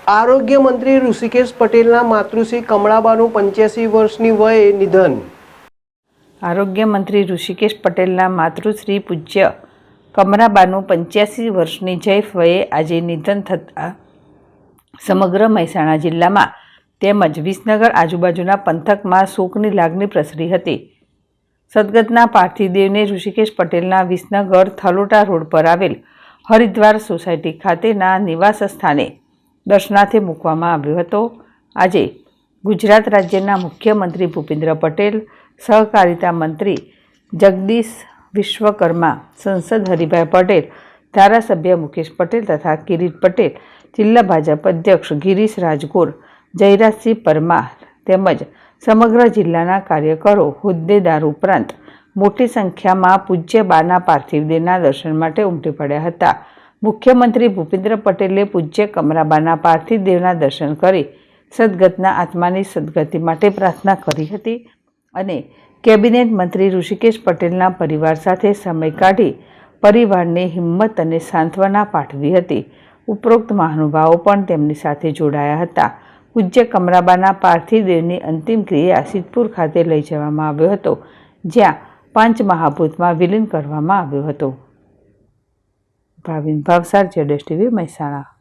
આરોગ્ય મંત્રી ઋષિકેશ પટેલના માતૃશ્રી કમળાબાનું 85 વર્ષની વયે નિધન. આરોગ્ય મંત્રી ઋષિકેશ પટેલના માતૃશ્રી પૂજ્ય કમળાબાનું 85 વર્ષની જયે વયે આજે નિધન થતાં સમગ્ર મહેસાણા જિલ્લામાં તેમજ વિસનગર આજુબાજુના પંથકમાં શોકની લાગણી પ્રસરી હતી. સદગતના પાર્થિવ દેહને ઋષિકેશ પટેલના વિસનગર થલોટા રોડ પર આવેલ હરિદ્વાર સોસાયટી ખાતેના નિવાસ સ્થાને દર્શનાર્થે મૂકવામાં આવ્યો હતો. આજે ગુજરાત રાજ્યના મુખ્યમંત્રી ભૂપેન્દ્ર પટેલ, સહકારિતા મંત્રી જગદીશ વિશ્વકર્મા, સંસદ હરિભાઈ પટેલ, ધારાસભ્ય મુકેશ પટેલ તથા કિરીટ પટેલ, જિલ્લા ભાજપ અધ્યક્ષ ગિરીશ રાજગોર, જયરાજસિંહ પરમાર તેમજ સમગ્ર જિલ્લાના કાર્યકરો, હોદ્દેદાર ઉપરાંત મોટી સંખ્યામાં પૂજ્ય બાના પાર્થિવ દેહના દર્શન માટે ઉમટી પડ્યા હતા. મુખ્યમંત્રી ભૂપેન્દ્ર પટેલે પૂજ્ય કમળાબાના પાર્થિવ દેહના દર્શન કરી સદગતના આત્માની સદગતિ માટે પ્રાર્થના કરી હતી અને કેબિનેટ મંત્રી ઋષિકેશ પટેલના પરિવાર સાથે સમય કાઢી પરિવારને હિંમત અને સાંત્વના પાઠવી હતી. ઉપરોક્ત મહાનુભાવો પણ તેમની સાથે જોડાયા હતા. પૂજ્ય કમળાબાના પાર્થિવ દેહની અંતિમ ક્રિયા સિદ્ધપુર ખાતે લઈ જવામાં આવ્યો હતો, જ્યાં પાંચ મહાભૂતમાં વિલીન કરવામાં આવ્યો હતો. ભાવિન ભાવસાર, જેડેશ ટીવી, મહેસાણા.